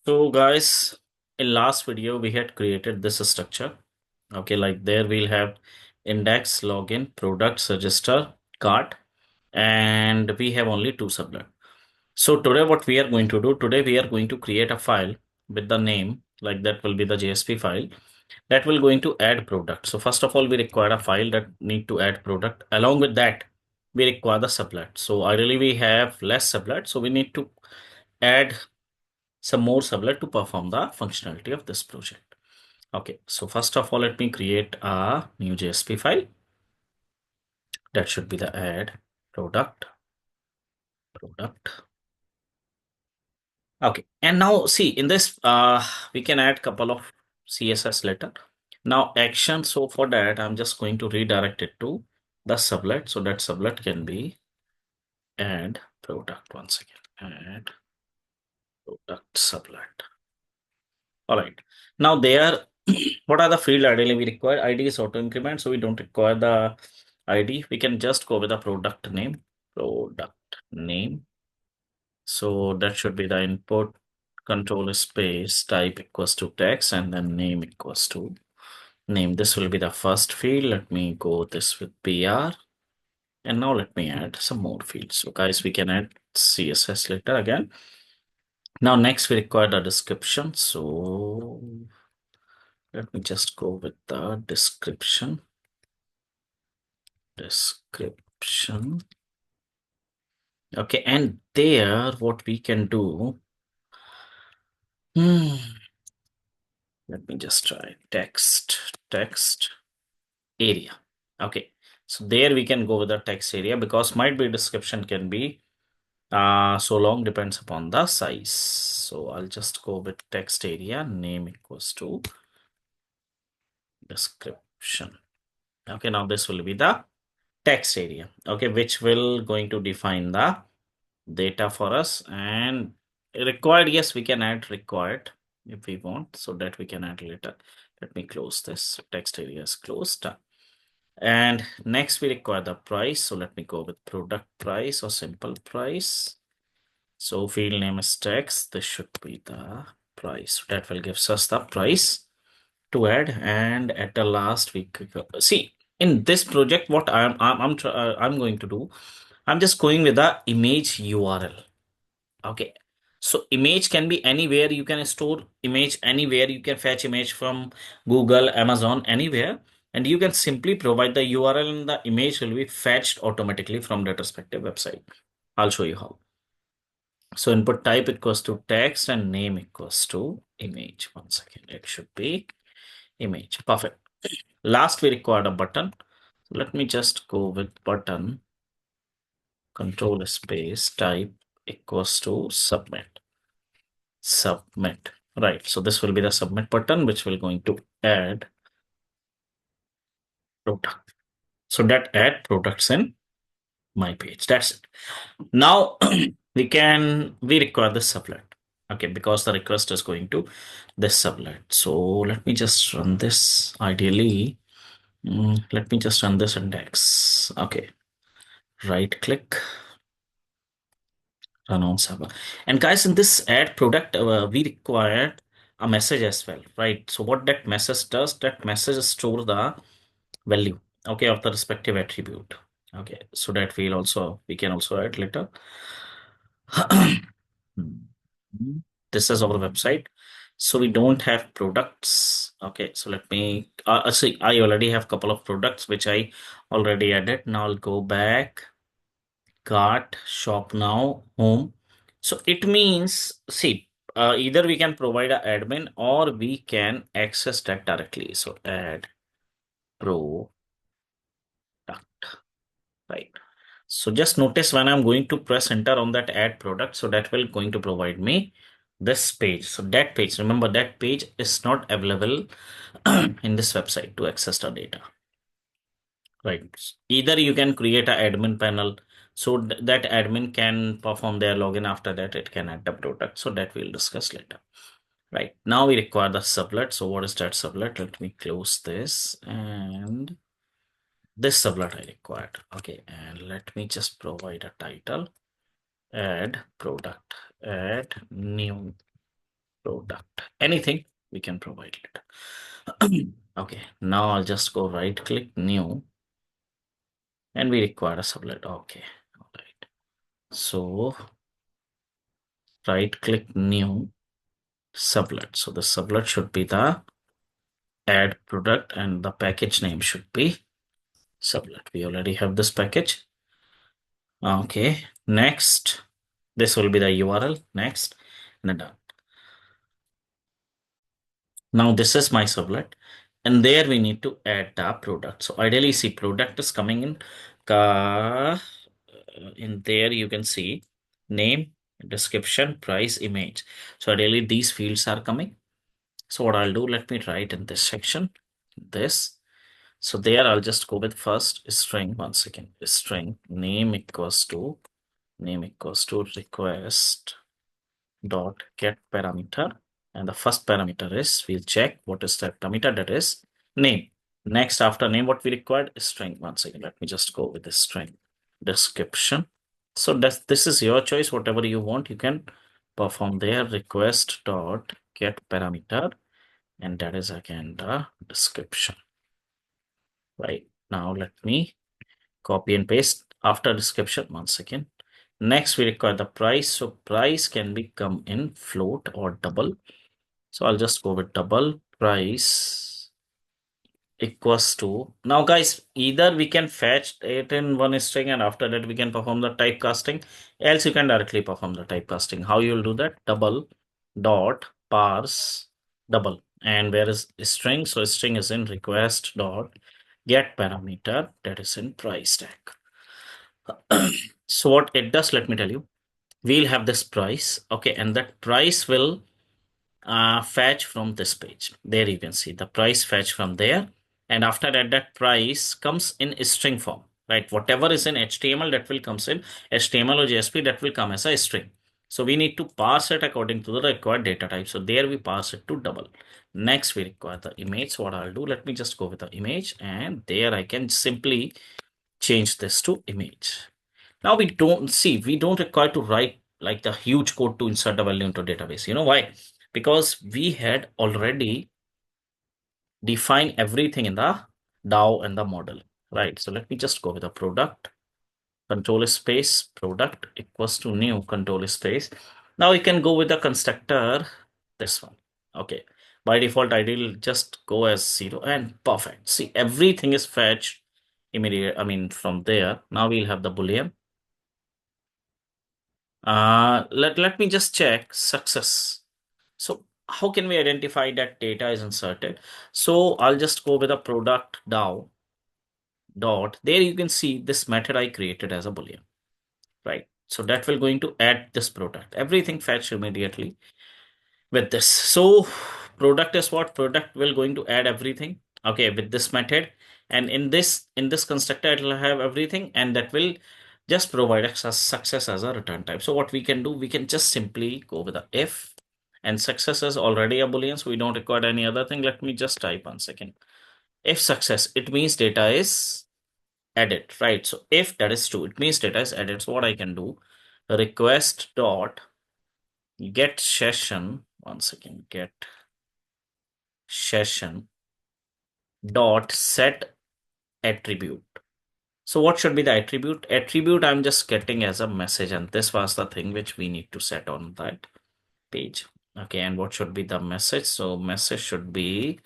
So guys, in last video we had created this structure. Okay, like there we'll have index, login, products, register, cart, and we have only two sublet. So today what we are going to do, today we are going to create a file with the name, like that will be the JSP file that will going to add product. So first of all, we require a file that need to add product. Along with that, we require the sublet. So ideally we have less sublet, so we need to add some more sublet to perform the functionality of this project. Okay, so first of all, let me create a new JSP file. That should be the add product. Okay, and now see in this, we can add couple of CSS later. Now action. So for that, I'm just going to redirect it to the sublet. So that sublet can be add product once again. Add product sublet. All right. Now there, what are the field ideally we require? ID is auto increment, so we don't require the ID. We can just go with the product name. Product name. So that should be the input control space type equals to text and then name equals to name. This will be the first field. Let me go this with PR. And now let me add some more fields. So guys, we can add CSS later again. Now next we require the description. So let me just go with the description. Okay, and there what we can do. Let me just try text area. Okay, so there we can go with the text area because might be description can be so long, depends upon the size. So I'll just go with text area, name equals to description. Okay, now this will be the text area, okay, which will going to define the data for us. And required, yes, we can add required if we want, so that we can add later. Let me close this. Text area is closed. And next we require the price. So let me go with product price or simple price. So field name is text. This should be the price. That will give us the price to add. And at the last we see in this project what I'm going to do. I'm just going with the image URL. Okay, so image can be anywhere. You can store image anywhere. You can fetch image from Google, Amazon, anywhere, and you can simply provide the URL and the image will be fetched automatically from that respective website. I'll show you how. So input type equals to text and name equals to image. Once again, it should be image. Perfect. Last we required a button. So let me just go with button control space type equals to submit. Right, so this will be the submit button which will going to add product. So that add products in my page. That's it. Now we require this sublet. Okay, because the request is going to this sublet. So let me just run this. Ideally, let me just run this index. Okay, right click, run on server. And guys, in this add product, we required a message as well, right? So what that message does, that message store the value, okay, of the respective attribute. Okay, so that we can also add later. This is our website, so we don't have products. Okay, so let me see, I already have couple of products which I already added. Now I'll go back, cart, shop now, home. So it means, see, either we can provide a admin or we can access that directly. So add product, right? So just notice when I'm going to press enter on that add product, so that will going to provide me this page. So that page, remember that page is not available in this website to access the data, right? Either you can create a admin panel, so that admin can perform their login. After that, it can add the product. So that we'll discuss later. Right, now we require the sublet. So what is that sublet? Let me close this, and this sublet I required. Okay, and let me just provide a title. Add product, add new product. Anything we can provide it. Okay, now I'll just go right click new and we require a sublet. Okay, all right. So right click new sublet. So the sublet should be the add product and the package name should be sublet. We already have this package. Okay, next, this will be the URL. Next, and then done. Now this is my sublet, and there we need to add the product. So ideally, see product is coming in. In there you can see name, description, price, image. So ideally these fields are coming. So what I'll do, let me write in this section, this. So there I'll just go with first string, one second, string name equals to request dot get parameter. And the first parameter is, we'll check what is that parameter, that is name. Next, after name, what we required is string. One second, let me just go with the string description. So this is your choice, whatever you want, you can perform there. Request dot get parameter, and that is again the description. Right now, let me copy and paste after description. One second. Next, we require the price. So price can be come in float or double. So I'll just go with double. Price equals to, now guys, either we can fetch it in one string and after that we can perform the typecasting, else you can directly perform the typecasting. How you'll do that? Double dot parse double, and where is string? So string is in request dot get parameter, that is in price tag. So what it does, let me tell you, we'll have this price, okay, and that price will fetch from this page. There you can see the price fetch from there, and after that, that price comes in string form, right? Whatever is in HTML, that will comes in HTML or JSP, that will come as a string. So we need to parse it according to the required data type. So there we parse it to double. Next, we require the image. So what I'll do, let me just go with the image, and there I can simply change this to image. Now we don't require to write like the huge code to insert the value into database. You know why? Because we had already defined everything in the DAO and the model, right? So let me just go with the product, control space, product equals to new control space. Now we can go with the constructor, this one. Okay. By default, I will just go as 0 and perfect. See, everything is fetched immediate. I mean, from there. Now we'll have the Boolean. Let me just check success. So how can we identify that data is inserted? So I'll just go with a product DAO dot. There you can see this method I created as a Boolean, right? So that will going to add this product. Everything fetch immediately with this. So product is what? Product will going to add everything, okay, with this method. And in this constructor, it will have everything, and that will just provide us a success as a return type. So what we can do, we can just simply go with the if, and success is already a Boolean, so we don't require any other thing. Let me just type 1 second. If success, it means data is added, right? So if that is true, it means data is added. So what I can do, request dot get session, 1 second, get session dot set attribute. So what should be the attribute? Attribute I'm just getting as a message, and this was the thing which we need to set on that page. Okay, and what should be the message? So message should be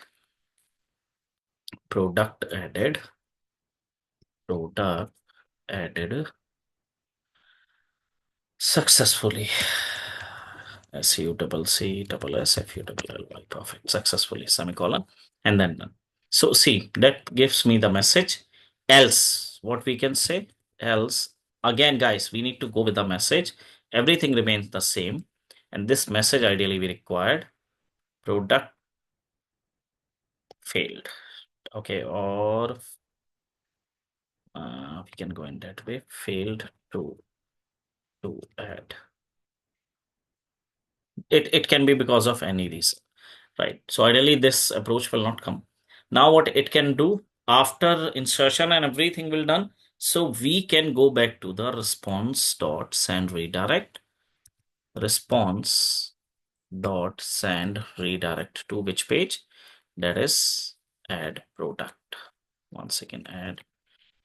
product added successfully. SUCCSFULLY, perfect, successfully, semicolon, and then done. So see, that gives me the message. Else, what we can say? Else, again, guys, we need to go with the message. Everything remains the same. And this message ideally we required product failed. Okay, or we can go in that way, failed to add. It can be because of any reason, right? So ideally this approach will not come. Now what it can do, after insertion and everything will done, so we can go back to the response dot send redirect response dot send redirect to which page? That is add product. One second, add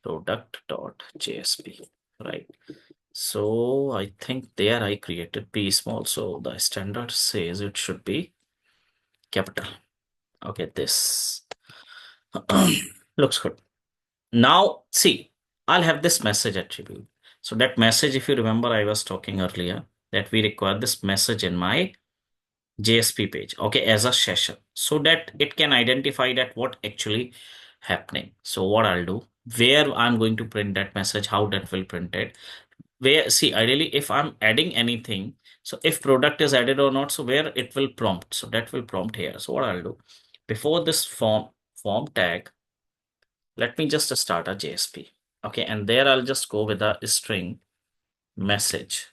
product dot JSP, right? So I think there I created P small. So the standard says it should be capital. Okay, this looks good. Now see, I'll have this message attribute. So that message, if you remember, I was talking earlier that we require this message in my JSP page, okay, as a session, so that it can identify that what actually happening. So what I'll do, where I'm going to print that message, how that will print it, where, see, ideally if I'm adding anything, so if product is added or not, so where it will prompt, so that will prompt here. So what I'll do, before this form tag, let me just start a JSP, okay, and there I'll just go with a string message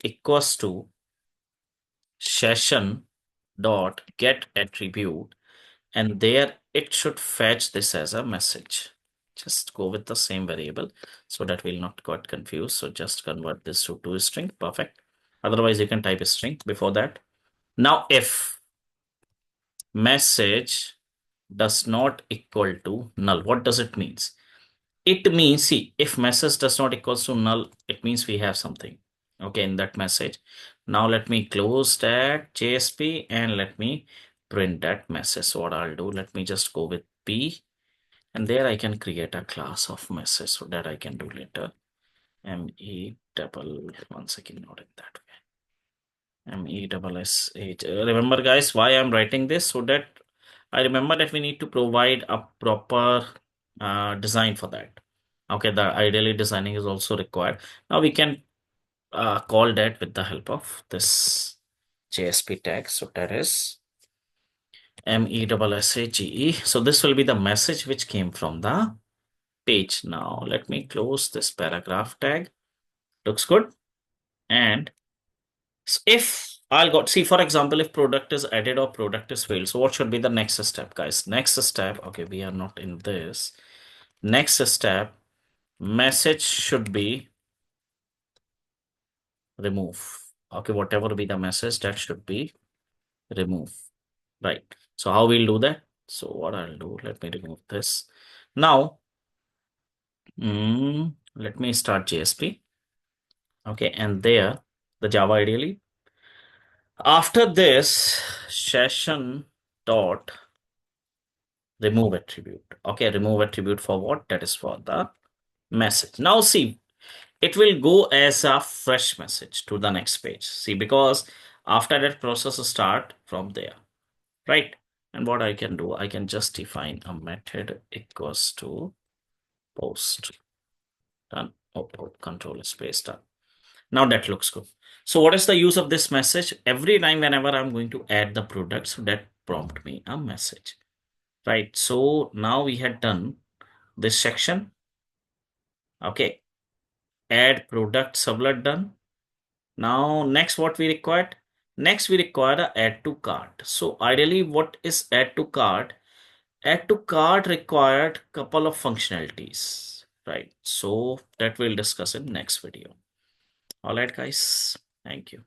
equals to session dot get attribute, and there it should fetch this as a message. Just go with the same variable so that we'll not get confused. So just convert this to a string. Perfect. Otherwise you can type a string before that. Now if message does not equal to null, what does it means? It means, see, if message does not equals to null, it means we have something, okay, in that message. Now let me close that JSP and let me print that message. So what I'll do, let me just go with P, and there I can create a class of message, so that I can do later. ME double, one second, not in that way. ME double SH. Remember guys, why I'm writing this? So that I remember that we need to provide a proper design for that. Okay, the ideally designing is also required. Now we can call that with the help of this JSP tag. So that is MESSAGE. So this will be the message which came from the page. Now let me close this paragraph tag. Looks good. And if I'll got, see, for example, if product is added or product is failed, so what should be the next step, guys? Next step, okay, we are not in this. Next step, message should be remove. Okay, whatever be the message, that should be remove. Right. So how we'll do that? So what I'll do, let me remove this. Now, let me start JSP. Okay, and there the Java ideally. After this, session dot remove attribute. Okay, remove attribute for what? That is for the message. Now see, it will go as a fresh message to the next page. See, because after that process start from there, right? And what I can do, I can just define a method equals to post. Done. Oh, control space done. Now that looks good. So what is the use of this message? Every time whenever I'm going to add the products, that prompt me a message, right? So now we had done this section. Okay. Add product sublet done. Now next what we required? Next we require a add to cart. So ideally what is add to cart? Add to cart required couple of functionalities, right? So that we'll discuss in next video. All right, guys. Thank you.